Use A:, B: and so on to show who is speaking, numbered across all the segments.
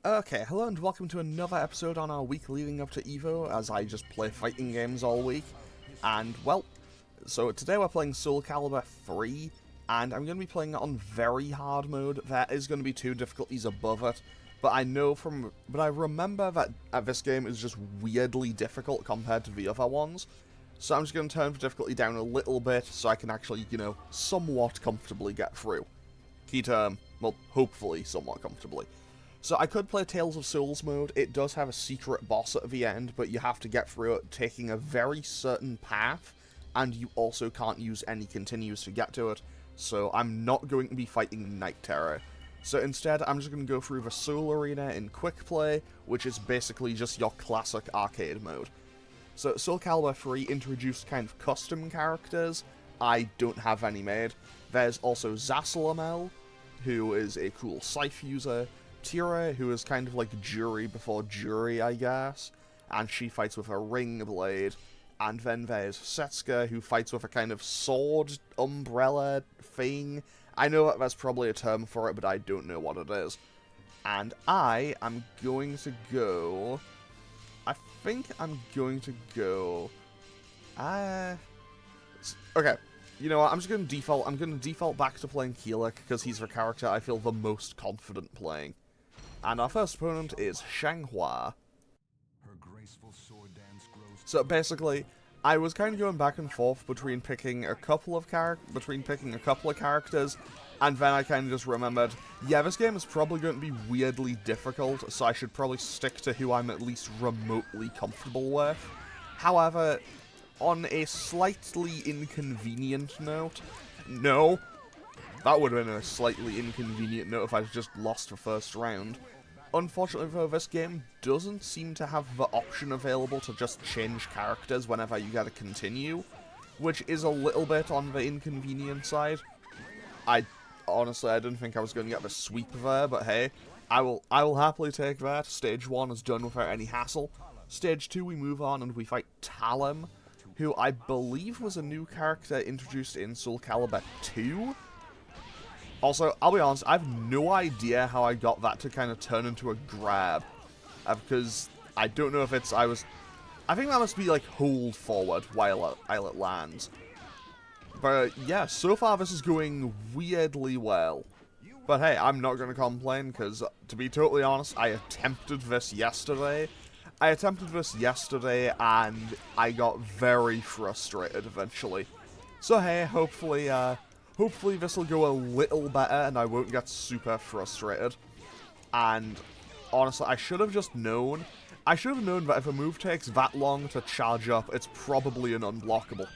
A: Okay, hello and welcome to another episode on our week leading up to EVO, as I just play fighting games all week. And, well, so today we're playing Soul Calibur 3, and I'm going to be playing it on very hard mode. There is going to be 2 difficulties above it, but I remember that this game is just weirdly difficult compared to the other ones. So I'm just going to turn the difficulty down a little bit so I can actually, somewhat comfortably get through. Key term, well, hopefully somewhat comfortably. So I could play Tales of Souls mode. It does have a secret boss at the end, but you have to get through it taking a very certain path, and you also can't use any continues to get to it, so I'm not going to be fighting Night Terror. So instead, I'm just going to go through the Soul Arena in Quick Play, which is basically just your classic arcade mode. So Soul Calibur 3 introduced kind of custom characters. I don't have any made. There's also Zasalamel, who is a cool scythe user, Tira, who is kind of like Jury before Jury, I guess, and she fights with a ring blade, and then there's Setsuka, who fights with a kind of sword umbrella thing. I know that there's probably a term for it, but I don't know what it is. And I am going to go... I think I'm going to go... Okay. You know what, I'm going to default back to playing Keelik, because he's the character I feel the most confident playing. And our first opponent is Shanghua. So basically, I was kind of going back and forth between picking a couple of characters, and then I kind of just remembered, yeah, this game is probably going to be weirdly difficult, so I should probably stick to who I'm at least remotely comfortable with. However, on a slightly inconvenient note, no, that would have been a slightly inconvenient note if I just lost the first round. Unfortunately though, this game doesn't seem to have the option available to just change characters whenever you get a continue, which is a little bit on the inconvenient side. Honestly, I didn't think I was going to get the sweep there, but hey, I will happily take that. Stage 1 is done without any hassle. Stage 2 we move on and we fight Talem, who I believe was a new character introduced in Soul Calibur 2? Also, I'll be honest, I have no idea how I got that to kind of turn into a grab. Because I don't know if I think that must be like hold forward while it lands. But yeah, so far this is going weirdly well. But hey, I'm not going to complain because, to be totally honest, I attempted this yesterday. And I got very frustrated eventually. So hey, hopefully this will go a little better and I won't get super frustrated. And honestly, I should have known that if a move takes that long to charge up, it's probably an unblockable.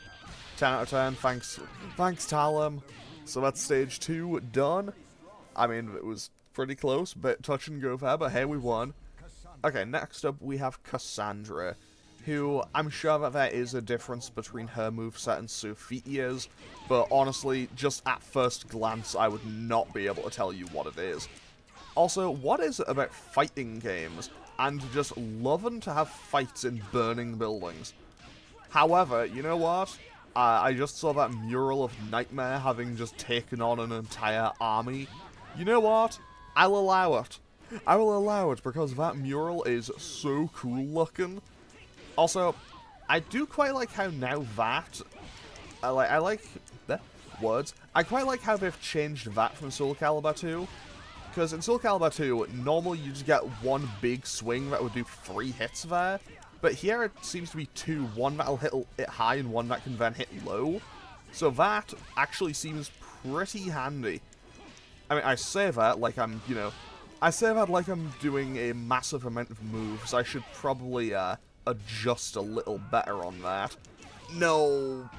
A: 10 out of 10, thanks Talem. So that's stage 2 done. I mean, it was pretty close, bit touch and go there, but hey, we won. Okay, next up we have Cassandra, who I'm sure that there is a difference between her moveset and Sophia's, but honestly, just at first glance, I would not be able to tell you what it is. Also, what is it about fighting games and just loving to have fights in burning buildings? However, you know what? I just saw that mural of Nightmare having just taken on an entire army. You know what? I'll allow it. I will allow it because that mural is so cool looking. Also, I do quite like how now that... I quite like how they've changed that from Soul Calibur 2. Because in Soul Calibur 2, normally you just get one big swing that would do 3 hits there. But here it seems to be 2, one that'll hit high and one that can then hit low. So that actually seems pretty handy. I mean, I say that like I'm doing a massive amount of moves. I should probably, adjust a little better on that. No!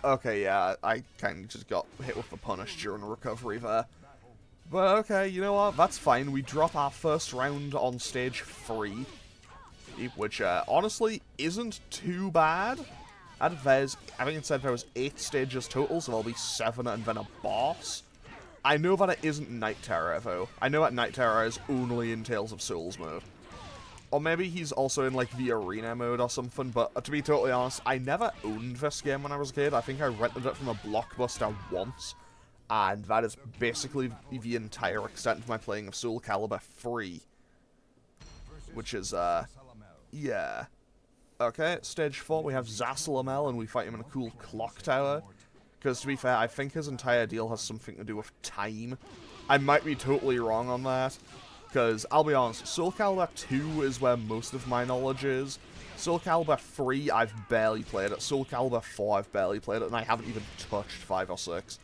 A: Okay, yeah, I kind of just got hit with the punish during recovery there. But okay, you know what, that's fine. We drop our first round on stage 3, which, honestly, isn't too bad. And I think it said there was 8 stages total, so there'll be 7 and then a boss. I know that it isn't Night Terror, though. I know that Night Terror is only in Tales of Souls mode. Or maybe he's also in, like, the arena mode or something, but to be totally honest, I never owned this game when I was a kid. I think I rented it from a Blockbuster once, and that is basically the entire extent of my playing of Soul Calibur 3. which is, yeah. Okay, stage 4, we have Zasalamel, and we fight him in a cool clock tower. Because, to be fair, I think his entire deal has something to do with time. I might be totally wrong on that. Because, I'll be honest, Soul Calibur 2 is where most of my knowledge is. Soul Calibur 3, I've barely played it. Soul Calibur 4, I've barely played it, and I haven't even touched 5 or 6.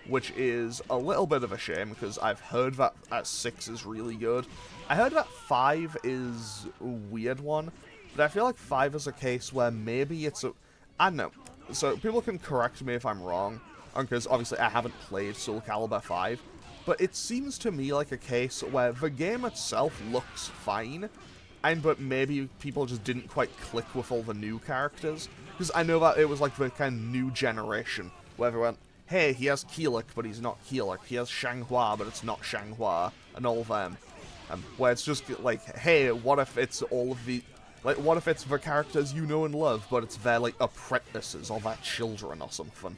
A: Which is a little bit of a shame, because I've heard that 6 is really good. I heard that 5 is a weird one, but I feel like 5 is a case where maybe it's a... I don't know. So, people can correct me if I'm wrong, because obviously I haven't played Soul Calibur 5, but it seems to me like a case where the game itself looks fine, but maybe people just didn't quite click with all the new characters, because I know that it was like the kind of new generation, where everyone, hey, he has Keelik, but he's not Keelik, he has Shanghua, but it's not Shanghua, and all of them, where it's just like, hey, what if it's all of the... Like, what if it's the characters you know and love, but it's their, like, apprentices or their children or something?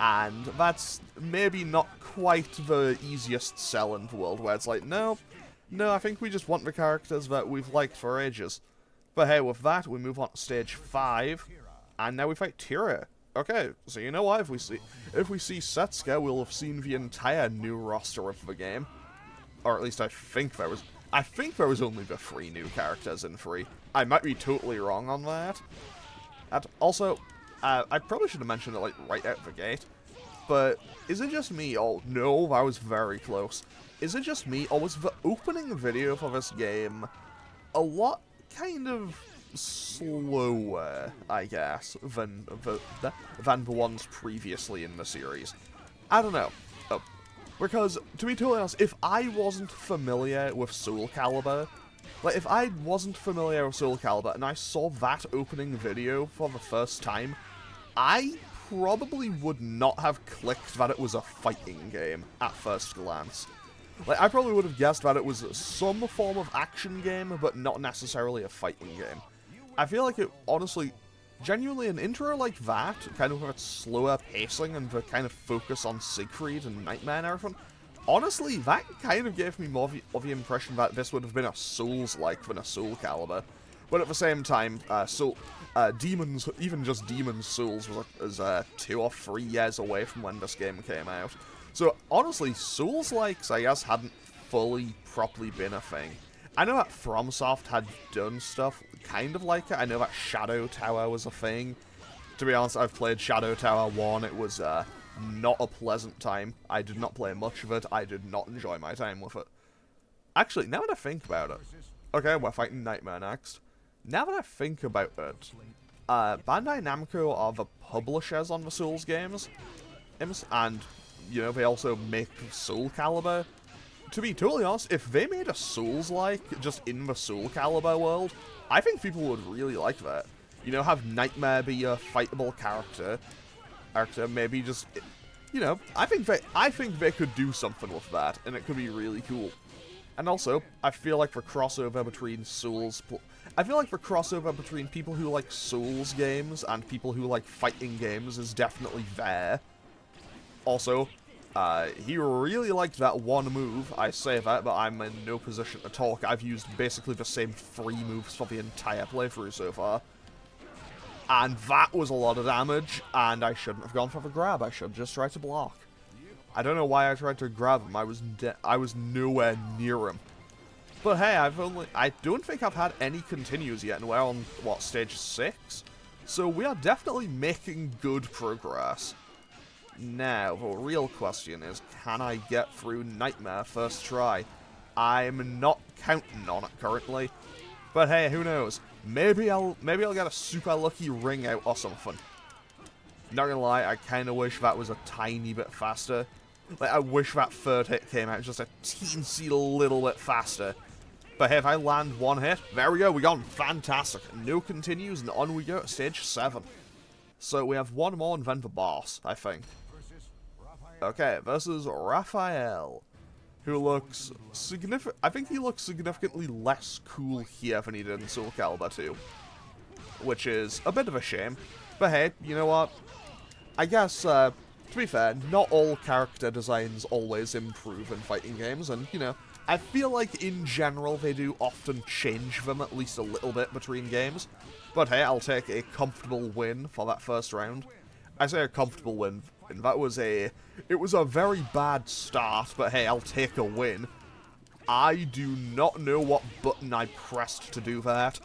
A: And that's maybe not quite the easiest sell in the world, where it's like, no, I think we just want the characters that we've liked for ages. But hey, with that, we move on to stage 5, and now we fight Tyria. Okay, so you know what, if we see Setsuka, we'll have seen the entire new roster of the game. Or at least I think there was only the 3 new characters in 3. I might be totally wrong on that. And also, I probably should have mentioned it, like, right out the gate. But, is it just me? Oh, no, that was very close. Is it just me, or was the opening video for this game a lot kind of slower, I guess, than the ones previously in the series? I don't know. Because, to be totally honest, if I wasn't familiar with Soul Calibur, like, if I wasn't familiar with Soul Calibur and I saw that opening video for the first time, I probably would not have clicked that it was a fighting game at first glance. Like, I probably would have guessed that it was some form of action game, but not necessarily a fighting game. I feel like it, honestly, genuinely an intro like that, kind of with its slower pacing and the kind of focus on Siegfried and Nightmare and everything, honestly, that kind of gave me more of the impression that this would have been a Souls-like than a Soul Calibur. But at the same time, Demon's, even just Demon's Souls was 2 or 3 years away from when this game came out. So, honestly, Souls-likes, I guess, hadn't fully, properly been a thing. I know that FromSoft had done stuff kind of like it. I know that Shadow Tower was a thing. To be honest, I've played Shadow Tower 1. It was not a pleasant time. I did not play much of it. I did not enjoy my time with it. Actually, now that I think about it... Okay, we're fighting Nightmare next. Now that I think about it, Bandai Namco are the publishers on the Souls games. And, you know, they also make Soul Calibur. To be totally honest, if they made a Souls-like just in the Soul Calibur world, I think people would really like that. You know, have Nightmare be a fightable character, maybe just, you know, I think they could do something with that, and it could be really cool. And also, I feel like the crossover between people who like Souls games and people who like fighting games is definitely there. Also, he really liked that one move. I say that, but I'm in no position to talk. I've used basically the same 3 moves for the entire playthrough so far. And that was a lot of damage, and I shouldn't have gone for the grab. I should just try to block. I don't know why I tried to grab him. I was nowhere near him. But hey, I don't think I've had any continues yet, and we're on, what, stage 6? So we are definitely making good progress. Now, the real question is, can I get through Nightmare first try? I'm not counting on it currently. But hey, who knows? Maybe I'll get a super lucky ring out or something. Not gonna lie, I kinda wish that was a tiny bit faster. Like, I wish that third hit came out just a teensy little bit faster. But hey, if I land one hit, there we go, we got him. Fantastic. No continues, and on we go to stage 7. So we have one more and then the boss, I think. Okay, versus Raphael, who looks I think he looks significantly less cool here than he did in Soul Calibur 2. Which is a bit of a shame. But hey, you know what? I guess, to be fair, not all character designs always improve in fighting games, and, you know, I feel like, in general, they do often change them at least a little bit between games. But hey, I'll take a comfortable win for that first round. I say a comfortable win. That was it was a very bad start, but hey, I'll take a win. I do not know what button I pressed to do that.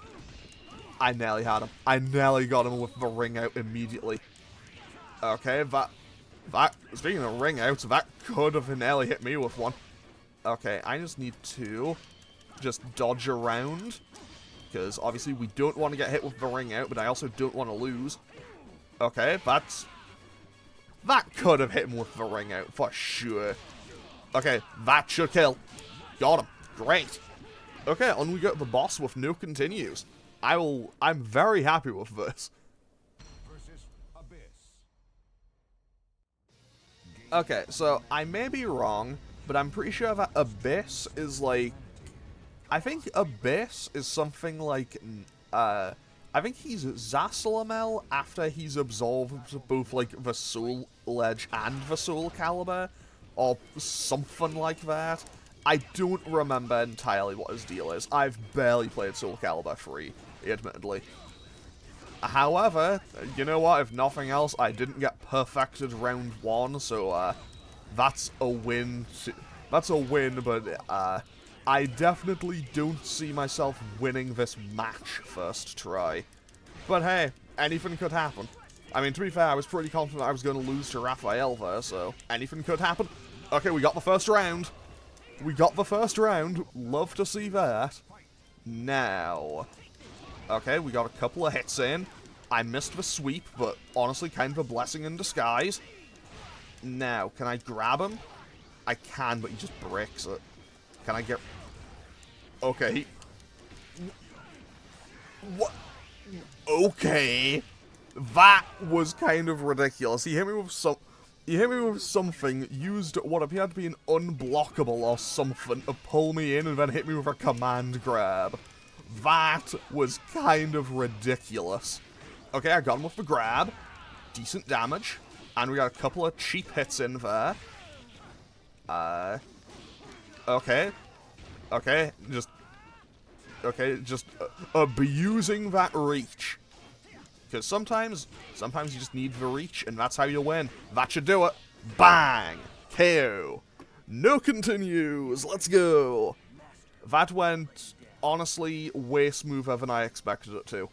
A: I nearly had him. I nearly got him with the ring out immediately. Okay, speaking of ring outs, that could have nearly hit me with one. Okay, I just need to just dodge around, because obviously we don't want to get hit with the ring out, but I also don't want to lose. Okay, that could have hit him with the ring out, for sure. Okay, that should kill. Got him. Great. Okay, on we go to the boss with no continues. I'm very happy with this. Okay, so I may be wrong, but I'm pretty sure that Abyss is like... I think Abyss is something like... I think he's Zasalamel after he's absorbed both, like, the Soul Ledge and the Soul Calibur, or something like that. I don't remember entirely what his deal is. I've barely played Soul Calibur 3, admittedly. However, you know what, if nothing else, I didn't get perfected round 1, so, that's a win. That's a win, but, I definitely don't see myself winning this match first try. But hey, anything could happen. I mean, to be fair, I was pretty confident I was going to lose to Raphael there, so anything could happen. Okay, we got the first round. We got the first round. Love to see that. Now... Okay, we got a couple of hits in. I missed the sweep, but honestly, kind of a blessing in disguise. Now, can I grab him? I can, but he just breaks it. Can I get... Okay. What? Okay. That was kind of ridiculous. He hit me with something, used what appeared to be an unblockable or something to pull me in, and then hit me with a command grab. That was kind of ridiculous. Okay, I got him with the grab. Decent damage. And we got a couple of cheap hits in there. Okay. Okay, just abusing that reach. Because sometimes you just need the reach, and that's how you win. That should do it. Bang! KO. No continues. Let's go. That went, honestly, way smoother than I expected it to.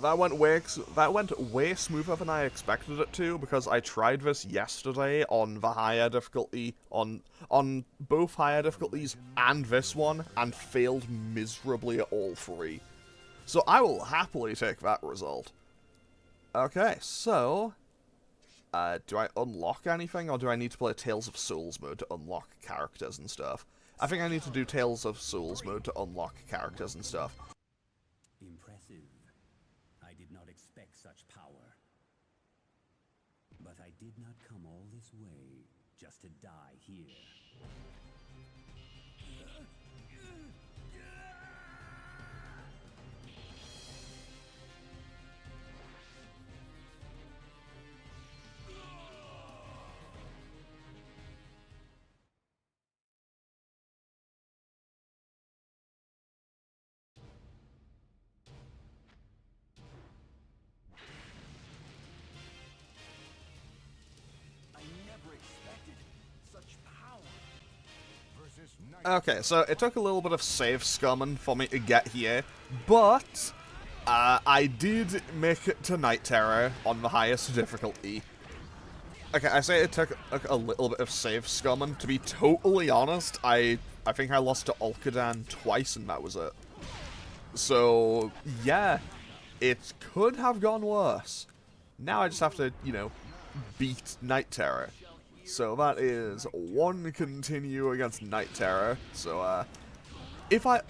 A: That went way smoother than I expected it to, because I tried this yesterday on the higher difficulty, on both higher difficulties and this one, and failed miserably at all three. So I will happily take that result. Okay, so... do I unlock anything, or do I need to play Tales of Souls mode to unlock characters and stuff? I think I need to do Tales of Souls mode to unlock characters and stuff.
B: Impressive. I did not expect such power. But I did not come all this way just to die here.
A: Okay, so it took a little bit of save scumming for me to get here, but I did make it to Night Terror on the highest difficulty. Okay, I say it took a little bit of save scumming. To be totally honest, I think I lost to Alcadan twice and that was it. So, yeah, it could have gone worse. Now I just have to, you know, beat Night Terror. So that is one continue against Night Terror. So, if I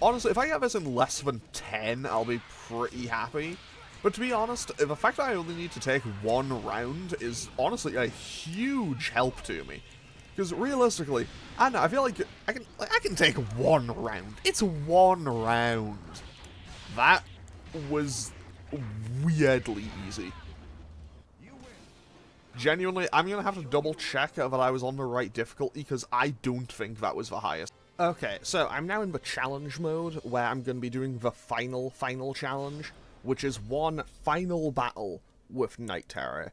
A: get this in less than 10, I'll be pretty happy. But to be honest, the fact that I only need to take one round is honestly a huge help to me. Because realistically, I don't know, I feel like I can take one round. It's one round. That was weirdly easy. Genuinely, I'm going to have to double check that I was on the right difficulty, because I don't think that was the highest. Okay, so I'm now in the challenge mode, where I'm going to be doing the final challenge, which is one final battle with Night Terror.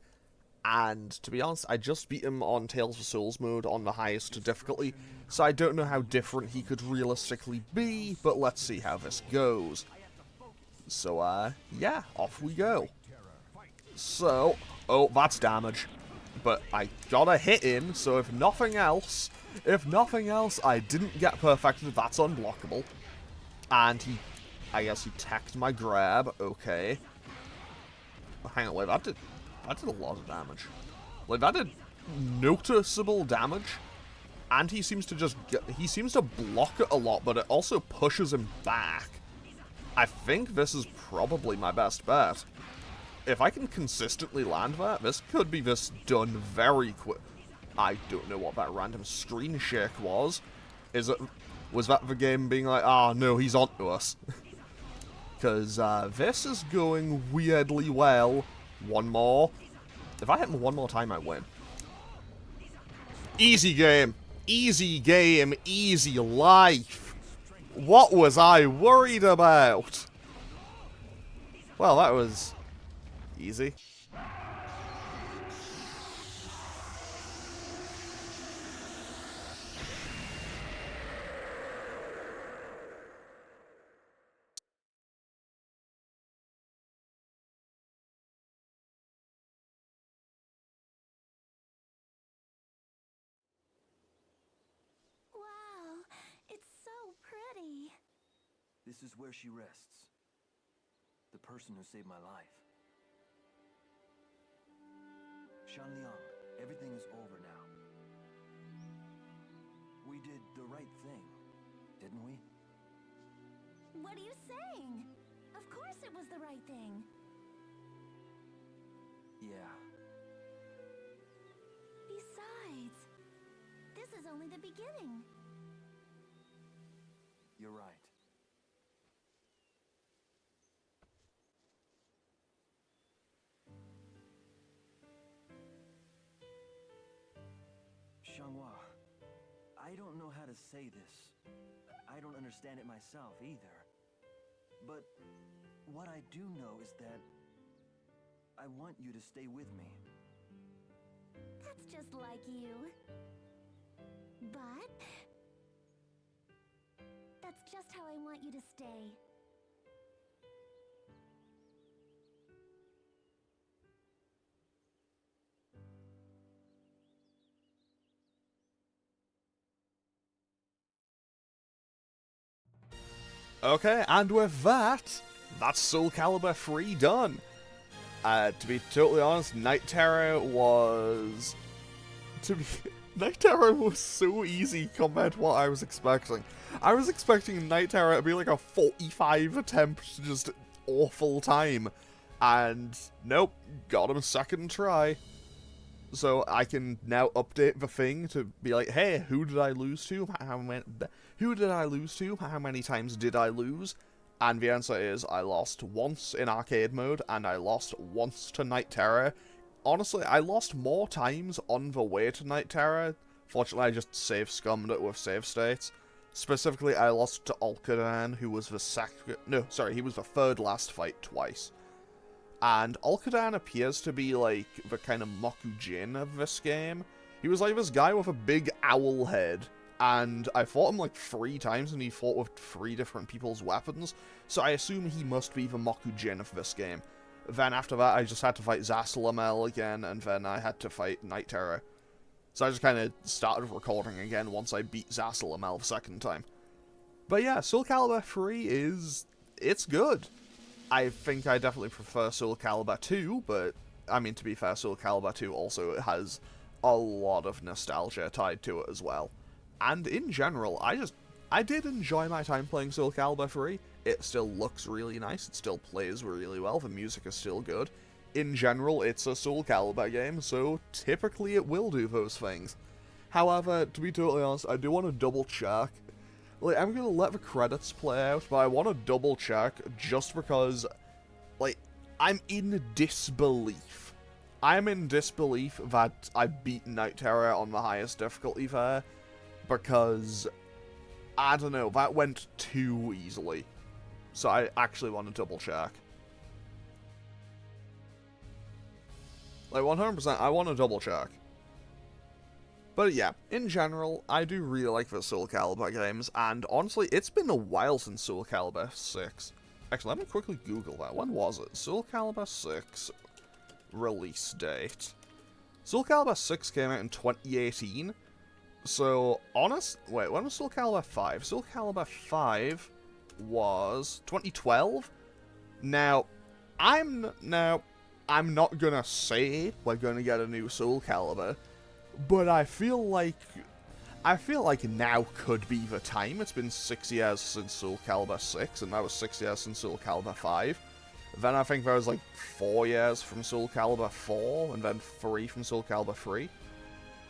A: And, to be honest, I just beat him on Tales of Souls mode on the highest difficulty, so I don't know how different he could realistically be, but let's see how this goes. So, yeah, off we go. So, oh, that's damage. But I gotta hit him, so if nothing else, I didn't get perfected, that's unblockable. And I guess he teched my grab, okay. Hang on, wait, that did a lot of damage. Like, that did noticeable damage. And he seems to block it a lot, but it also pushes him back. I think this is probably my best bet. If I can consistently land that, this could be done very quick. I don't know what that random screen shake was. Was that the game being like, ah, no, he's onto us? Because this is going weirdly well. One more. If I hit him one more time, I win. Easy game. Easy game. Easy life. What was I worried about? Well, that was easy.
C: Wow, it's so pretty.
D: This is where she rests. The person who saved my life. Shanliang, everything is over now. We did the right thing, didn't we?
C: What are you saying? Of course it was the right thing.
D: Yeah.
C: Besides, this is only the beginning.
D: You're right. Xianghua, I don't know how to say this. I don't understand it myself either. But what I do know is that I want you to stay with me.
C: That's just like you. But that's just how I want you to stay.
A: Okay, and with that, that's Soul Calibur 3 done. To be totally honest, Night Terror was... Night Terror was so easy compared to what I was expecting. I was expecting Night Terror to be like a 45 attempt, just awful time. And nope, got him second try. So I can now update the thing to be like, hey, who did I lose to? Who did I lose to? How many times did I lose? And the answer is, I lost once in arcade mode, and I lost once to Night Terror. Honestly, I lost more times on the way to Night Terror. Fortunately, I just save-scummed it with save states. Specifically, I lost to Alcadan, who was he was the third last fight twice. And Alcadan appears to be, like, the kind of Mokujin of this game. He was like this guy with a big owl head, and I fought him like 3 times, and he fought with 3 different people's weapons, so I assume he must be the Mokujin of this game. Then after that, I just had to fight Zasalamel again, and then I had to fight Night Terror. So I just kind of started recording again once I beat Zasalamel the second time. But yeah, Soul Calibur 3 it's good. I think I definitely prefer Soul Calibur 2, but, I mean, to be fair, Soul Calibur 2 also has a lot of nostalgia tied to it as well. And in general, I did enjoy my time playing Soul Calibur 3. It still looks really nice, it still plays really well, the music is still good. In general, it's a Soul Calibur game, so typically it will do those things. However, to be totally honest, I do want to double check. Like, I'm gonna let the credits play out, but I want to double check just because, like, I'm in disbelief I'm in disbelief that I beat Night Terror on the highest difficulty there, because, I don't know, that went too easily. So I actually want to double check. Like, 100%, I want to double check. But yeah, in general, I do really like the Soul Calibur games, and honestly, it's been a while since Soul Calibur 6. Actually, let me quickly Google that. When was it? Soul Calibur 6 release date. Soul Calibur 6 came out in 2018. So, wait, when was Soul Calibur 5? Soul Calibur 5 was 2012. Now, I'm not gonna say we're gonna get a new Soul Calibur, but I feel like now could be the time. It's been 6 years since Soul Calibur 6, and that was 6 years since Soul Calibur 5. Then I think there was like 4 years from Soul Calibur 4, and then 3 from Soul Calibur 3.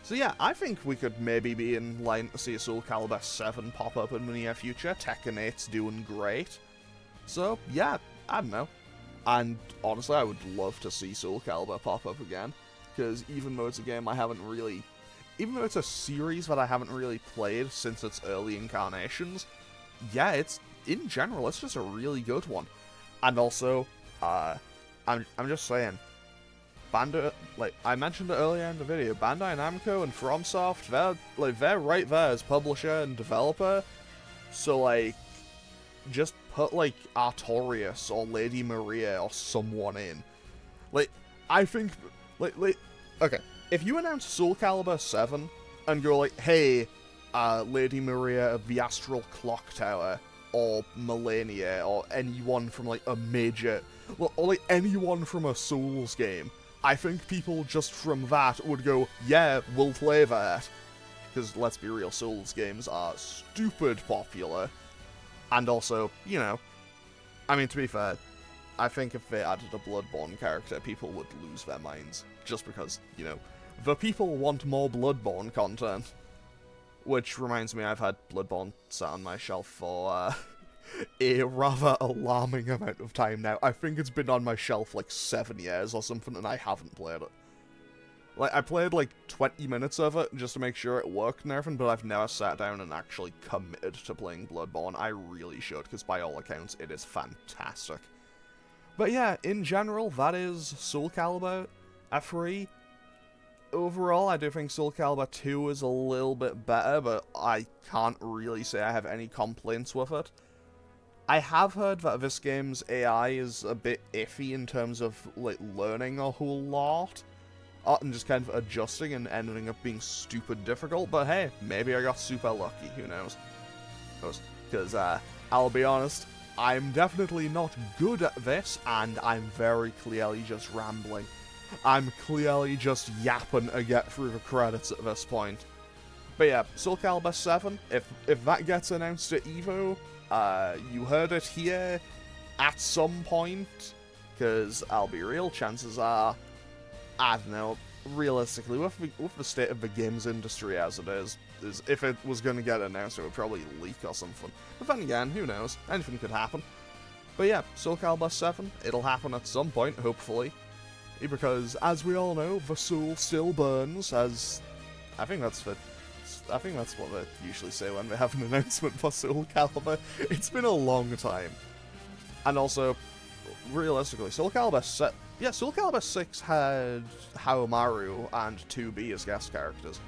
A: So yeah, I think we could maybe be in line to see a Soul Calibur 7 pop up in the near future. Tekken 8's doing great. So yeah, I don't know. And honestly, I would love to see Soul Calibur pop up again, because even though it's a game I haven't really... Even though it's a series that I haven't really played since its early incarnations, yeah, in general, it's just a really good one. And also, I'm just saying, like I mentioned it earlier in the video, Bandai Namco and FromSoft, they're right there as publisher and developer. So like, just put like Artorias or Lady Maria or someone in. Like, I think, okay, if you announce Soul Calibur 7 and go like, hey, Lady Maria of the Astral Clock Tower, or Millennia, or anyone from like a major, well, or like anyone from a Souls game, I think people just from that would go, yeah, we'll play that. Because let's be real, Souls games are stupid popular. And also, you know, I mean, to be fair, I think if they added a Bloodborne character, people would lose their minds. Just because, you know, the people want more Bloodborne content. Which reminds me, I've had Bloodborne sat on my shelf for a rather alarming amount of time now. I think it's been on my shelf like 7 years or something, and I haven't played it. Like, I played like 20 minutes of it just to make sure it worked and everything, but I've never sat down and actually committed to playing Bloodborne. I really should, because by all accounts, it is fantastic. But yeah, in general, that is Soul Calibur F3. Overall, I do think Soul Calibur 2 is a little bit better, but I can't really say I have any complaints with it. I have heard that this game's AI is a bit iffy in terms of, like, learning a whole lot, and just kind of adjusting and ending up being stupid difficult, but hey, maybe I got super lucky, who knows. Because, I'll be honest, I'm definitely not good at this, and I'm very clearly just rambling. I'm clearly just yapping to get through the credits at this point. But yeah, Soul Calibur 7, if that gets announced at EVO, you heard it here at some point, because I'll be real, chances are, I don't know, realistically, with the state of the games industry as it is if it was going to get announced, it would probably leak or something. But then again, who knows, anything could happen. But yeah, Soul Calibur 7, it'll happen at some point, hopefully. Because, as we all know, the soul still burns, as... I think that's what they usually say when they have an announcement for Soul Calibur. It's been a long time. And also, realistically, Soul Calibur 6 had Haomaru and 2B as guest characters.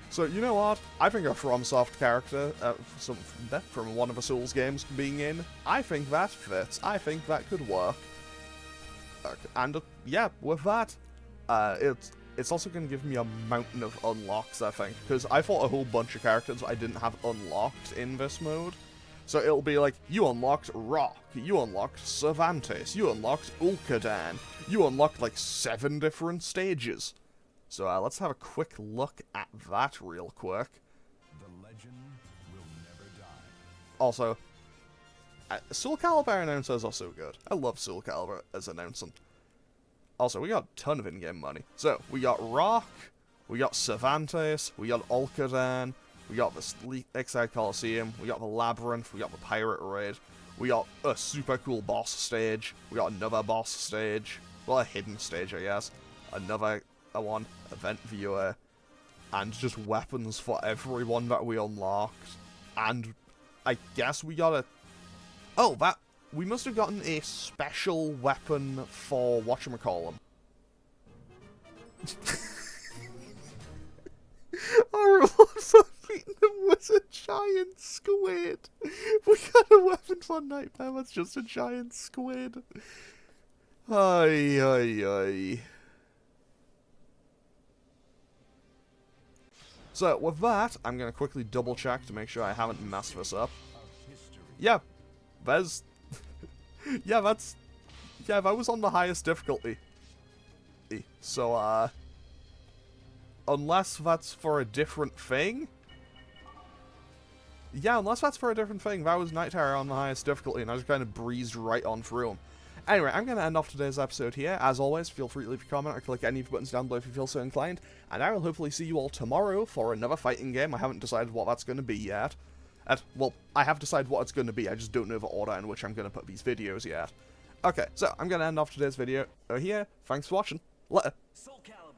A: So, you know what? I think a FromSoft character from one of the Souls games being in, I think that fits. I think that could work. And yeah, with that, it's also going to give me a mountain of unlocks, I think, because I fought a whole bunch of characters I didn't have unlocked in this mode. So it'll be like, you unlocked Rock, you unlocked Cervantes, you unlocked Ulcadan, you unlocked like 7 different stages. So let's have a quick look at that real quick.
B: The legend will never die.
A: Also, Soul Calibur announcers are so good. I love Soul Calibur as announcing. Also, we got a ton of in-game money. So, we got Rock, we got Cervantes, we got Ulcadan, we got the Exile Coliseum, we got the Labyrinth, we got the Pirate Raid, we got a super cool boss stage, we got another boss stage, well, a hidden stage, I guess. another one, event viewer, and just weapons for everyone that we unlocked. And I guess we got a... Oh, we must have gotten a special weapon for whatchamacallem. Our rewards for beating him was a giant squid. We got a weapon for Nightmare that's just a giant squid. Ay, ay, ay. So, with that, I'm going to quickly double check to make sure I haven't messed this up. Yeah, there's... yeah, that's... Yeah, that was on the highest difficulty. So, unless that's for a different thing? Yeah, unless that's for a different thing, that was Night Terror on the highest difficulty, and I just kind of breezed right on through him. Anyway, I'm going to end off today's episode here. As always, feel free to leave a comment or click any of the buttons down below if you feel so inclined. And I will hopefully see you all tomorrow for another fighting game. I haven't decided what that's going to be yet. Well, I have decided what it's going to be. I just don't know the order in which I'm going to put these videos yet. Okay, so I'm going to end off today's video here. Thanks for watching. Later.
D: Soul Calibur.